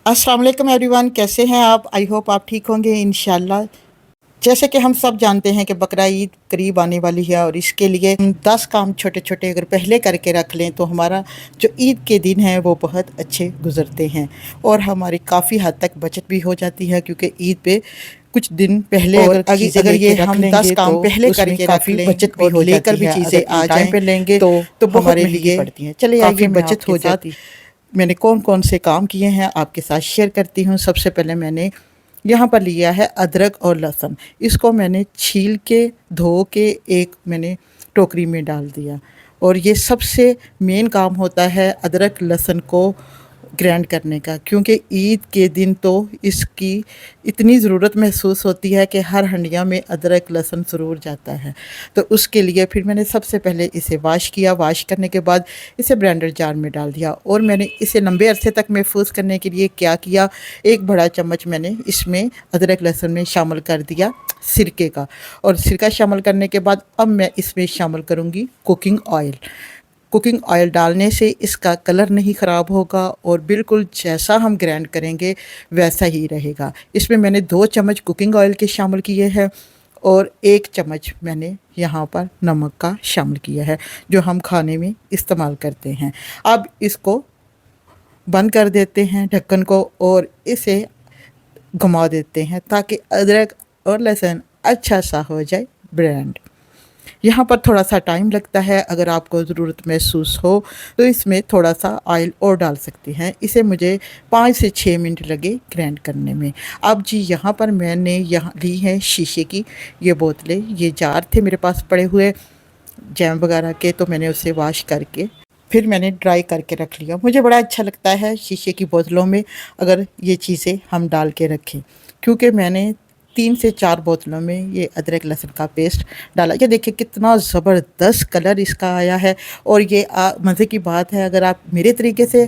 अस्सलाम वालेकुम एवरीवन, कैसे हैं आप? आई होप आप ठीक होंगे इंशाल्लाह। जैसे कि हम सब जानते हैं कि बकरा ईद करीब आने वाली है और इसके लिए हम 10 काम छोटे-छोटे अगर पहले करके रख लें तो हमारा जो ईद के दिन है वो बहुत अच्छे गुज़रते हैं और हमारी काफ़ी हद तक बचत भी हो जाती है, क्योंकि ईद पे कुछ दिन पहले और अगर चीज़ें अगर लेके ये रख हम 10 लेंगे काम तो पहले उसमें करके रख काफ़ी लें बचत भी और हो लेकर जाती भी है। चीज़ें अगर आ इन टाइम जाएँ पे लेंगे तो बहुत हमारे महँगी लिए पड़ती हैं। चलिए आइए काफ़ी मैं बचत आपके हो साथ जाती। मैंने कौन-कौन से काम किए हैं आपके साथ शेयर करती हूँ। सबसे पहले मैंने यहाँ पर लिया है अदरक और लहसुन। इसको मैंने छील के, धो के एक मैंने टोकरी में डाल दिया और ये सबसे मेन काम होता है अदरक लहसुन को ग्राइंड करने का, क्योंकि ईद के दिन तो इसकी इतनी ज़रूरत महसूस होती है कि हर हंडिया में अदरक लहसुन ज़रूर जाता है। तो उसके लिए फिर मैंने सबसे पहले इसे वॉश किया। वॉश करने के बाद इसे ब्लेंडर जार में डाल दिया और मैंने इसे लंबे अरसे तक महफूज करने के लिए क्या किया, एक बड़ा चम्मच मैंने इसमें अदरक लहसुन में शामिल कर दिया सिरके का। और सिरका शामिल करने के बाद अब मैं इसमें शामिल करूँगी कुकिंग ऑयल। कुकिंग ऑयल डालने से इसका कलर नहीं ख़राब होगा और बिल्कुल जैसा हम ग्राइंड करेंगे वैसा ही रहेगा। इसमें मैंने 2 चम्मच कुकिंग ऑयल के शामिल किए हैं और 1 चम्मच मैंने यहाँ पर नमक का शामिल किया है, जो हम खाने में इस्तेमाल करते हैं। अब इसको बंद कर देते हैं ढक्कन को और इसे घुमा देते हैं ताकि अदरक और लहसुन अच्छा सा हो जाए ब्लेंड। यहाँ पर थोड़ा सा टाइम लगता है, अगर आपको ज़रूरत महसूस हो तो इसमें थोड़ा सा ऑयल और डाल सकते हैं। इसे मुझे 5 से 6 मिनट लगे ग्राइंड करने में। अब जी यहाँ पर मैंने यहाँ ली है शीशे की ये बोतलें। ये जार थे मेरे पास पड़े हुए जैम वगैरह के, तो मैंने उसे वॉश करके फिर मैंने ड्राई करके रख लिया। मुझे बड़ा अच्छा लगता है शीशे की बोतलों में अगर ये चीज़ें हम डाल के रखें, क्योंकि मैंने 3 से 4 बोतलों में ये अदरक लहसुन का पेस्ट डाला। ये देखिए कितना ज़बरदस्त कलर इसका आया है। और ये मज़े की बात है, अगर आप मेरे तरीके से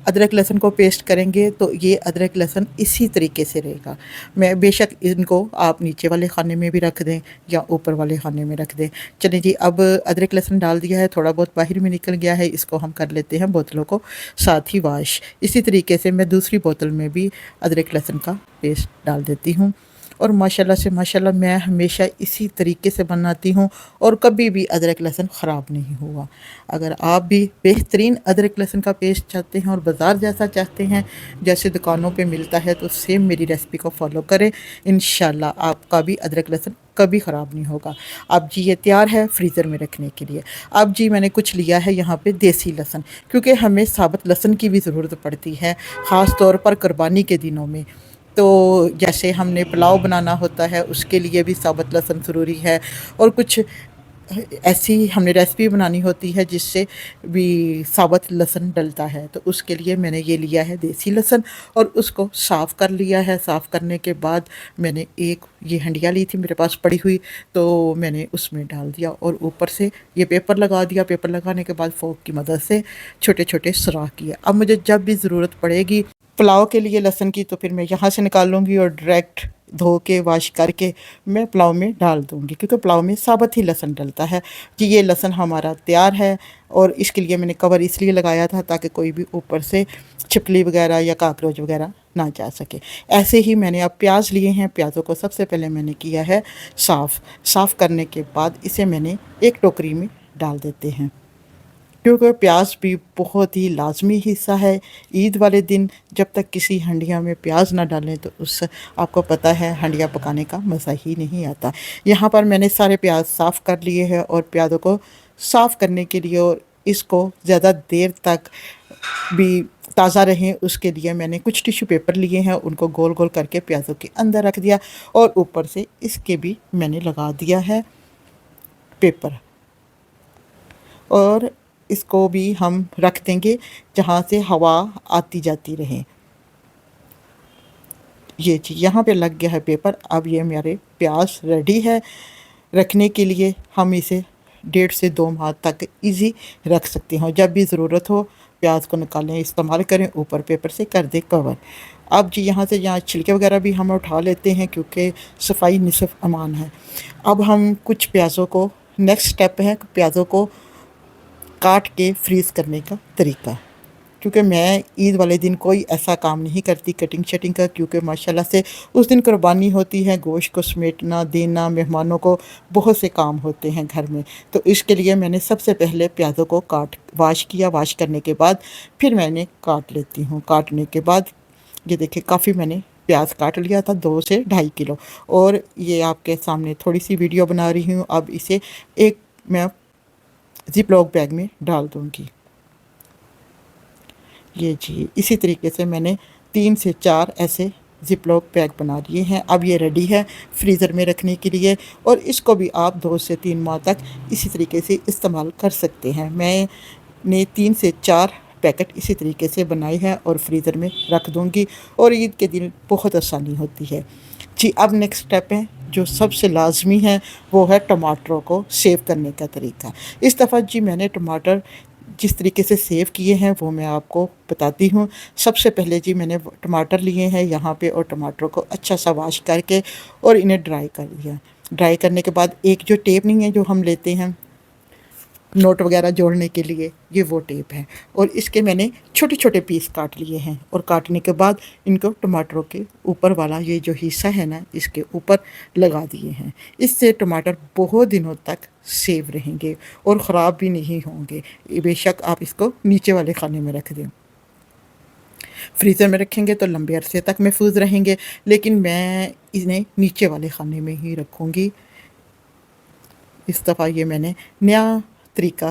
अदरक लहसुन को पेस्ट करेंगे तो ये अदरक लहसुन इसी तरीके से रहेगा। मैं बेशक इनको आप नीचे वाले खाने में भी रख दें या ऊपर वाले खाने में रख दें। चलिए जी, अब अदरक लहसुन डाल दिया है, थोड़ा बहुत बाहर में निकल गया है, इसको हम कर लेते हैं बोतलों को साथ ही वॉश। इसी तरीके से मैं दूसरी बोतल में भी अदरक लहसुन का पेस्ट डाल देती हूँ और माशाल्लाह से माशाल्लाह मैं हमेशा इसी तरीके से बनाती हूँ और कभी भी अदरक लहसुन ख़राब नहीं हुआ। अगर आप भी बेहतरीन अदरक लहसुन का पेस्ट चाहते हैं और बाज़ार जैसा चाहते हैं जैसे दुकानों पे मिलता है, तो सेम मेरी रेसिपी को फॉलो करें। इंशाल्लाह आपका भी अदरक लहसुन कभी ख़राब नहीं होगा। अब जी ये तैयार है फ्रीज़र में रखने के लिए। अब जी मैंने कुछ लिया है यहाँ पे देसी लहसुन, क्योंकि हमें साबुत लहसुन की भी ज़रूरत पड़ती है, ख़ास तौर पर कुर्बानी के दिनों में। तो जैसे हमने पुलाव बनाना होता है उसके लिए भी साबुत लहसुन ज़रूरी है, और कुछ ऐसी हमने रेसिपी बनानी होती है जिससे भी साबुत लहसुन डलता है, तो उसके लिए मैंने ये लिया है देसी लहसुन और उसको साफ़ कर लिया है। साफ़ करने के बाद मैंने एक ये हंडिया ली थी मेरे पास पड़ी हुई, तो मैंने उसमें डाल दिया और ऊपर से ये पेपर लगा दिया। पेपर लगाने के बाद फोक की मदद से छोटे छोटे सुराख किए। अब मुझे जब भी ज़रूरत पड़ेगी पुलाव के लिए लहसुन की, तो फिर मैं यहाँ से निकाल लूँगी और डायरेक्ट धो के वॉश करके मैं पुलाव में डाल दूँगी, क्योंकि पुलाव में साबुत ही लहसुन डलता है। कि ये लहसुन हमारा तैयार है और इसके लिए मैंने कवर इसलिए लगाया था ताकि कोई भी ऊपर से छिपकली वगैरह या काकरोच वगैरह ना जा सके। ऐसे ही मैंने अब प्याज लिए हैं। प्याज़ों को सबसे पहले मैंने किया है साफ़ करने के बाद इसे मैंने एक टोकरी में डाल देते हैं, क्योंकि प्याज भी बहुत ही लाजमी हिस्सा है ईद वाले दिन। जब तक किसी हंडिया में प्याज ना डालें तो उस आपको पता है हंडिया पकाने का मज़ा ही नहीं आता। यहाँ पर मैंने सारे प्याज साफ़ कर लिए हैं और प्याज़ों को साफ़ करने के लिए और इसको ज़्यादा देर तक भी ताज़ा रहें उसके लिए मैंने कुछ टिश्यू पेपर लिए हैं, उनको गोल गोल करके प्याज़ों के अंदर रख दिया और ऊपर से इसके भी मैंने लगा दिया है पेपर। और इसको भी हम रख देंगे जहाँ से हवा आती जाती रहे। ये जी यहाँ पे लग गया है पेपर। अब ये मेरे प्याज रेडी है रखने के लिए। हम इसे 1.5 से 2 माह तक इजी रख सकते हो। जब भी ज़रूरत हो प्याज को निकालें, इस्तेमाल करें, ऊपर पेपर से कर दें कवर। अब जी यहाँ से यहाँ छिलके वगैरह भी हम उठा लेते हैं, क्योंकि सफाई निसफ अमान है। अब हम कुछ प्याज़ों को, नेक्स्ट स्टेप है प्याज़ों को काट के फ्रीज़ करने का तरीका। क्योंकि मैं ईद वाले दिन कोई ऐसा काम नहीं करती कटिंग शटिंग का, क्योंकि माशाल्लाह से उस दिन कुर्बानी होती है, गोश्त को समेटना देना, मेहमानों को बहुत से काम होते हैं घर में। तो इसके लिए मैंने सबसे पहले प्याज़ों को वाश किया। वाश करने के बाद फिर मैंने काट लेती हूँ। काटने के बाद ये देखिए काफ़ी मैंने प्याज काट लिया था, 2 से ढाई किलो। और ये आपके सामने थोड़ी सी वीडियो बना रही हूँ। अब इसे एक मैं ज़िप लॉक बैग में डाल दूँगी। ये जी इसी तरीके से मैंने 3 से 4 ऐसे ज़िप लॉक बैग बना लिए हैं। अब ये रेडी है फ्रीज़र में रखने के लिए, और इसको भी आप 2 से 3 माह तक इसी तरीके से इस्तेमाल कर सकते हैं। मैंने 3 से 4 पैकेट इसी तरीके से बनाए हैं और फ्रीज़र में रख दूँगी, और ईद के दिन बहुत आसानी होती है जी। अब नेक्स्ट स्टेप है जो सबसे लाजमी है, वो है टमाटरों को सेव करने का तरीका। इस दफ़ा जी मैंने टमाटर जिस तरीके से सेव किए हैं वो मैं आपको बताती हूँ। सबसे पहले जी मैंने टमाटर लिए हैं यहाँ पे, और टमाटरों को अच्छा सा वॉश करके और इन्हें ड्राई कर दिया। ड्राई करने के बाद एक जो टेप नहीं है जो हम लेते हैं नोट वगैरह जोड़ने के लिए, ये वो टेप है, और इसके मैंने छोटे छोटे पीस काट लिए हैं। और काटने के बाद इनको टमाटरों के ऊपर वाला ये जो हिस्सा है ना, इसके ऊपर लगा दिए हैं। इससे टमाटर बहुत दिनों तक सेव रहेंगे और ख़राब भी नहीं होंगे। बेशक आप इसको नीचे वाले खाने में रख दें, फ्रीज़र में रखेंगे तो लंबे अरसे तक महफूज रहेंगे, लेकिन मैं इन्हें नीचे वाले खाने में ही रखूँगी। इस दफ़ा ये मैंने नया तरीका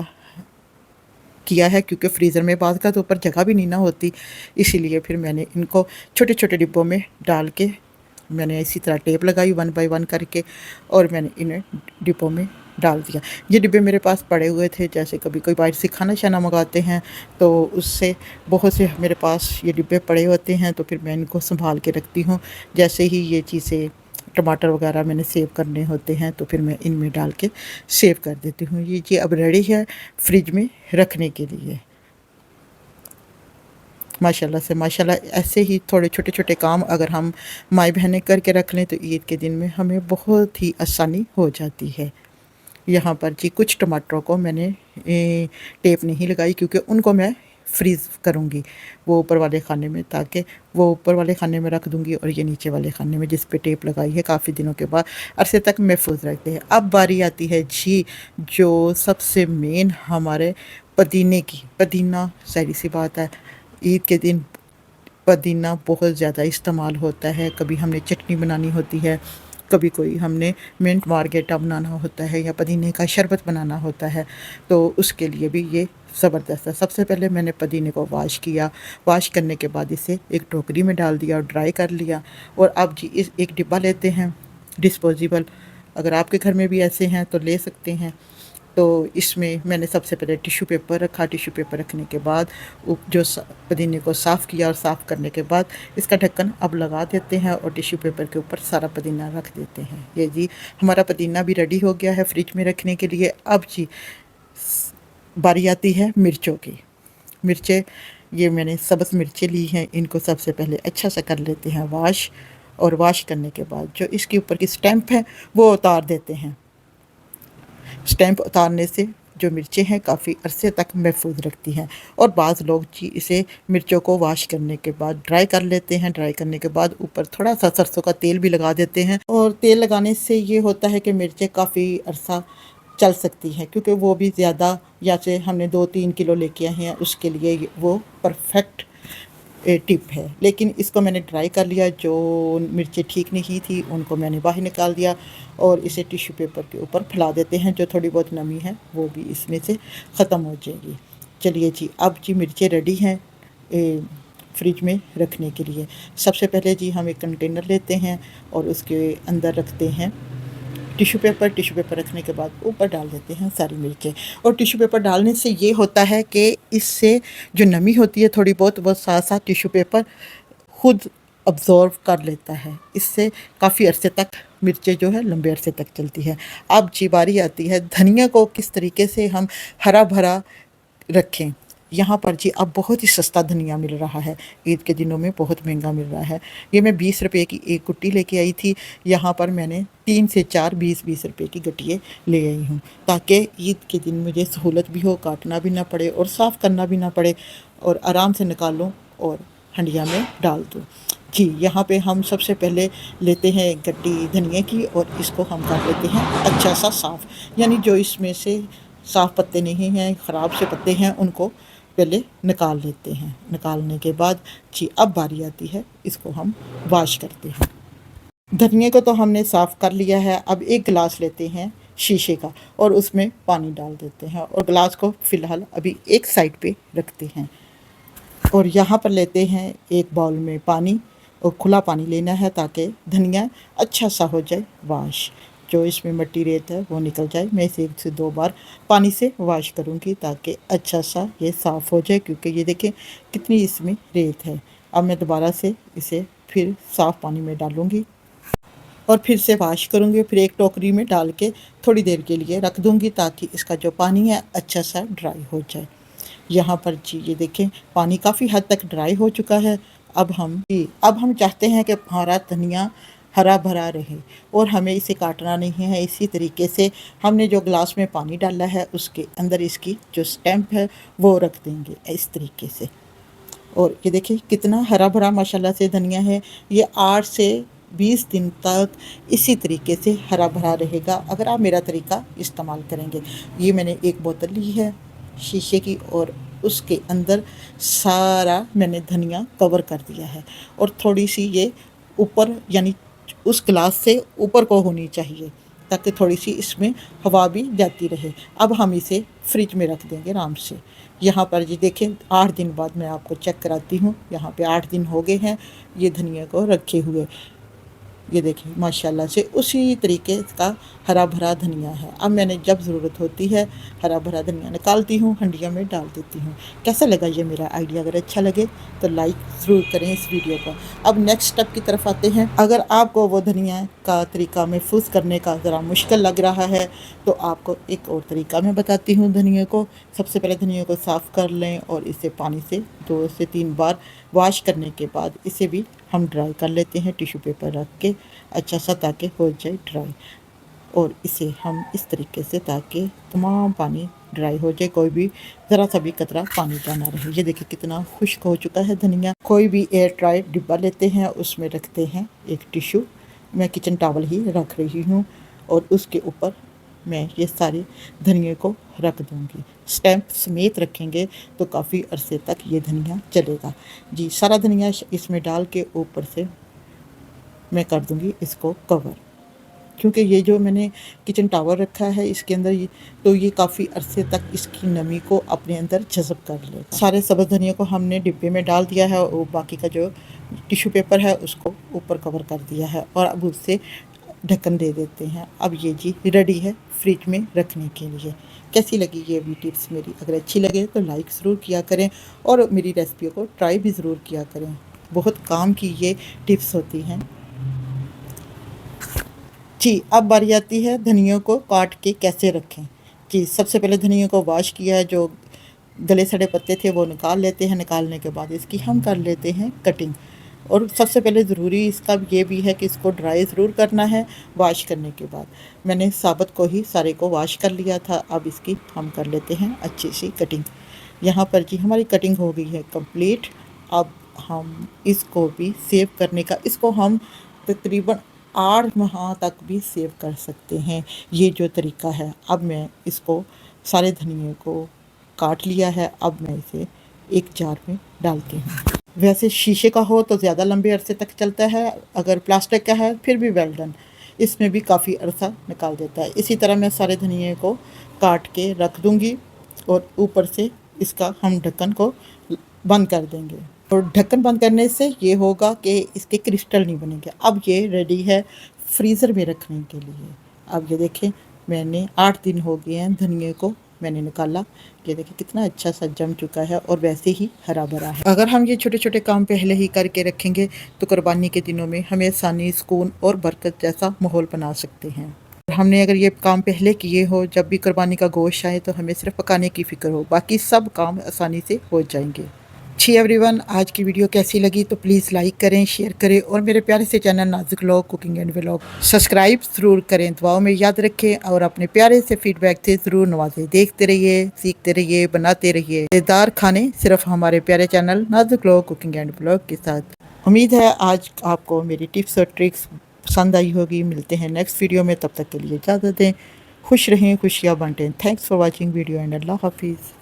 किया है, क्योंकि फ्रीज़र में बाद का तो ऊपर जगह भी नहीं ना होती, इसीलिए फिर मैंने इनको छोटे छोटे डिब्बों में डाल के मैंने इसी तरह टेप लगाई 1 बाय 1 करके, और मैंने इन्हें डिब्बों में डाल दिया। ये डिब्बे मेरे पास पड़े हुए थे, जैसे कभी कोई बाहर से खाना शाना मंगाते हैं तो उससे बहुत से मेरे पास ये डिब्बे पड़े होते हैं, तो फिर मैं इनको संभाल के रखती हूँ। जैसे ही ये चीज़ें टमाटर वगैरह मैंने सेव करने होते हैं तो फिर मैं इनमें डाल के सेव कर देती हूँ। ये जी अब रेडी है फ्रिज में रखने के लिए। माशाल्लाह से माशाल्लाह, ऐसे ही थोड़े छोटे छोटे काम अगर हम माई बहनें करके रख लें तो ईद के दिन में हमें बहुत ही आसानी हो जाती है। यहाँ पर जी कुछ टमाटरों को मैंने टेप नहीं लगाई, क्योंकि उनको मैं फ्रीज़ करूँगी वो ऊपर वाले खाने में, ताकि वो ऊपर वाले खाने में रख दूँगी और ये नीचे वाले खाने में जिस पे टेप लगाई है काफ़ी दिनों के बाद अरसे तक महफूज रखते हैं। अब बारी आती है जी जो सबसे मेन हमारे पुदीने की। पुदीना ज़ाहिर सी बात है ईद के दिन पुदीना बहुत ज़्यादा इस्तेमाल होता है। कभी हमने चटनी बनानी होती है, कभी कोई हमने मिंट मार्गेटा बनाना होता है, या पुदीने का शरबत बनाना होता है, तो उसके लिए भी ये ज़बरदस्त है। सबसे पहले मैंने पुदीने को वॉश किया। वॉश करने के बाद इसे एक टोकरी में डाल दिया और ड्राई कर लिया। और अब जी इस एक डिब्बा लेते हैं डिस्पोजेबल, अगर आपके घर में भी ऐसे हैं तो ले सकते हैं। तो इसमें मैंने सबसे पहले टिश्यू पेपर रखा। टिश्यू पेपर रखने के बाद जो पुदीने को साफ़ किया, और साफ़ करने के बाद इसका ढक्कन अब लगा देते हैं और टिश्यू पेपर के ऊपर सारा पुदीना रख देते हैं। ये जी हमारा पुदीना भी रेडी हो गया है फ्रिज में रखने के लिए। अब जी बारी आती है मिर्चों की। मिर्चें ये मैंने सब्ज़ मिर्चें ली हैं, इनको सबसे पहले अच्छा सा कर लेते हैं वॉश, और वॉश करने के बाद जो इसके ऊपर की स्टैम्प है वो उतार देते हैं। स्टैम्प उतारने से जो मिर्चें हैं काफ़ी अरसे तक महफूज रखती हैं। और बाज़ लोग जी इसे मिर्चों को वॉश करने के बाद ड्राई कर लेते हैं। ड्राई करने के बाद ऊपर थोड़ा सा सरसों का तेल भी लगा देते हैं, और तेल लगाने से ये होता है कि मिर्चें काफ़ी अरसा चल सकती हैं, क्योंकि वो भी ज़्यादा, या से हमने 2-3 किलो लेके आए हैं उसके लिए वो परफेक्ट टिप है। लेकिन इसको मैंने ट्राई कर लिया, जो मिर्चें ठीक नहीं थी उनको मैंने बाहर निकाल दिया, और इसे टिश्यू पेपर के ऊपर फैला देते हैं। जो थोड़ी बहुत नमी है वो भी इसमें से ख़त्म हो जाएगी। चलिए जी अब जी मिर्चें रेडी हैं फ्रिज में रखने के लिए। सबसे पहले जी हम एक कंटेनर लेते हैं और उसके अंदर रखते हैं टिश्यू पेपर। टिश्यू पेपर रखने के बाद ऊपर डाल देते हैं सारी मिर्चें। और टिश्यू पेपर डालने से ये होता है कि इससे जो नमी होती है थोड़ी बहुत, वो साथ साथ टिश्यू पेपर खुद अब्ज़ॉर्व कर लेता है। इससे काफ़ी अरसे तक मिर्चें जो है लंबे अरसे तक चलती है। अब जी बारी आती है धनिया को किस तरीके से हम हरा भरा रखें। यहाँ पर जी अब बहुत ही सस्ता धनिया मिल रहा है, ईद के दिनों में बहुत महंगा मिल रहा है। ये मैं 20 रुपए की एक गुट्टी लेके आई थी। यहाँ पर मैंने 3 से 4 20-20 रुपए की गट्टियाँ ले आई हूँ, ताकि ईद के दिन मुझे सहूलत भी हो, काटना भी ना पड़े और साफ़ करना भी ना पड़े। और आराम से निकालूँ और हंडिया में डाल दूँ। जी, यहाँ पे हम सबसे पहले लेते हैं एक गड्डी धनिया की और इसको हम कर लेते हैं अच्छा सा साफ़, यानी जो इसमें से साफ़ पत्ते नहीं हैं, ख़राब से पत्ते हैं, उनको पहले निकाल लेते हैं। निकालने के बाद जी अब बारी आती है, इसको हम वॉश करते हैं। धनिया को तो हमने साफ़ कर लिया है। अब एक गिलास लेते हैं शीशे का और उसमें पानी डाल देते हैं और गिलास को फ़िलहाल अभी एक साइड पे रखते हैं। और यहाँ पर लेते हैं एक बाउल में पानी और खुला पानी लेना है ताकि धनिया अच्छा सा हो जाए वॉश। जो इसमें मिट्टी रेत है वो निकल जाए। मैं इसे 1 से 2 बार पानी से वॉश करूँगी ताकि अच्छा सा ये साफ़ हो जाए, क्योंकि ये देखें कितनी इसमें रेत है। अब मैं दोबारा से इसे फिर साफ़ पानी में डालूँगी और फिर से वॉश करूँगी। फिर एक टोकरी में डाल के थोड़ी देर के लिए रख दूँगी ताकि इसका जो पानी है अच्छा सा ड्राई हो जाए। यहाँ पर जी ये देखें पानी काफ़ी हद तक ड्राई हो चुका है। अब हम चाहते हैं कि हमारा धनिया हरा भरा रहे और हमें इसे काटना नहीं है। इसी तरीके से हमने जो गिलास में पानी डाला है उसके अंदर इसकी जो स्टैम्प है वो रख देंगे इस तरीके से। और ये देखिए कितना हरा भरा माशाल्लाह से धनिया है। ये 8 से 20 दिन तक इसी तरीके से हरा भरा रहेगा अगर आप मेरा तरीका इस्तेमाल करेंगे। ये मैंने एक बोतल ली है शीशे की और उसके अंदर सारा मैंने धनिया कवर कर दिया है और थोड़ी सी ये ऊपर यानी उस गिलास से ऊपर को होनी चाहिए ताकि थोड़ी सी इसमें हवा भी जाती रहे। अब हम इसे फ्रिज में रख देंगे आराम से। यहाँ पर जी देखें 8 दिन बाद मैं आपको चेक कराती हूँ। यहाँ पे 8 दिन हो गए हैं ये धनिया को रखे हुए। ये देखिए माशाल्लाह से उसी तरीके का हरा भरा धनिया है। अब मैंने जब ज़रूरत होती है हरा भरा धनिया निकालती हूँ, हंडिया में डाल देती हूँ। कैसा लगा ये मेरा आइडिया? अगर अच्छा लगे तो लाइक ज़रूर करें इस वीडियो को। अब नेक्स्ट स्टेप की तरफ आते हैं। अगर आपको वो धनिया का तरीका महफूज करने का ज़रा मुश्किल लग रहा है तो आपको एक और तरीका मैं बताती हूँ। धनिया को सबसे पहले धनिया को साफ़ कर लें और इसे पानी से 2 से 3 बार वॉश करने के बाद इसे भी हम ड्राई कर लेते हैं टिश्यू पेपर रख के अच्छा सा ताकि हो जाए ड्राई। और इसे हम इस तरीके से ताकि तमाम पानी ड्राई हो जाए, कोई भी ज़रा सा भी कतरा पानी का ना रहे। ये देखिए कितना खुश्क हो चुका है धनिया। कोई भी एयर ड्राई डिब्बा लेते हैं उसमें रखते हैं एक टिश्यू। मैं किचन टॉवल ही रख रही हूँ और उसके ऊपर मैं ये सारे धनिए को रख दूँगी। स्टैम्प समेत रखेंगे तो काफ़ी अरसे तक ये धनिया चलेगा। जी सारा धनिया इसमें डाल के ऊपर से मैं कर दूँगी इसको कवर, क्योंकि ये जो मैंने किचन टावर रखा है इसके अंदर ये काफ़ी अरसे तक इसकी नमी को अपने अंदर जज़ब कर लेगा। सारे सब्ज़ धनिया को हमने डिब्बे में डाल दिया है और बाकी का जो टिश्यू पेपर है उसको ऊपर कवर कर दिया है और अब उससे ढक्कन दे देते हैं। अब ये जी रेडी है फ्रिज में रखने के लिए। कैसी लगी ये भी टिप्स मेरी? अगर अच्छी लगे तो लाइक ज़रूर किया करें और मेरी रेसिपियों को ट्राई भी ज़रूर किया करें। बहुत काम की ये टिप्स होती हैं। जी अब बारी आती है धनिया को काट के कैसे रखें। जी सबसे पहले धनिया को वॉश किया है, जो गले सड़े पत्ते थे वो निकाल लेते हैं। निकालने के बाद इसकी हम कर लेते हैं कटिंग। और सबसे पहले ज़रूरी इसका ये भी है कि इसको ड्राई ज़रूर करना है वॉश करने के बाद। मैंने साबुत को ही सारे को वॉश कर लिया था। अब इसकी हम कर लेते हैं अच्छी सी कटिंग। यहाँ पर जी हमारी कटिंग हो गई है कंप्लीट। अब हम इसको भी सेव करने का, इसको हम तकरीबन 8 माह तक भी सेव कर सकते हैं। ये जो तरीका है। अब मैं इसको सारे धनिए को काट लिया है। अब मैं इसे एक जार में डालती हूँ। वैसे शीशे का हो तो ज़्यादा लंबे अरसे तक चलता है, अगर प्लास्टिक का है फिर भी वेल डन, इसमें भी काफ़ी अरसा निकाल देता है। इसी तरह मैं सारे धनिए को काट के रख दूँगी और ऊपर से इसका हम ढक्कन को बंद कर देंगे। और ढक्कन बंद करने से ये होगा कि इसके क्रिस्टल नहीं बनेंगे। अब ये रेडी है फ्रीज़र में रखने के लिए। अब ये देखें मैंने 8 दिन हो गए हैं धनिए को मैंने निकाला। ये देखिए कितना अच्छा सा जम चुका है और वैसे ही हरा भरा है। अगर हम ये छोटे छोटे काम पहले ही करके रखेंगे तो कुर्बानी के दिनों में हमें आसानी, सुकून और बरकत जैसा माहौल बना सकते हैं। हमने अगर ये काम पहले किए हो, जब भी कुर्बानी का गोश्त आए तो हमें सिर्फ पकाने की फ़िक्र हो, बाकी सब काम आसानी से हो जाएंगे। जी एवरीवन, आज की वीडियो कैसी लगी तो प्लीज़ लाइक करें, शेयर करें और मेरे प्यारे से चैनल नाजुक vlog cooking and vlog subscribe ज़रूर करें। दुआओं में याद रखें और अपने प्यारे से फीडबैक से ज़रूर नवाजें। देखते रहिए, सीखते रहिए, बनाते रहिए मज़ेदार खाने सिर्फ हमारे प्यारे चैनल नाजुक व्लॉग कुकिंग एंड व्लॉग के साथ। उम्मीद है आज आपको मेरी टिप्स और ट्रिक्स पसंद आई होगी। मिलते हैं नेक्स्ट वीडियो में, तब तक के लिए इजाज़त दें। खुश रहें, खुशियाँ बांटें। Thanks for watching video and अल्लाह हाफिज़।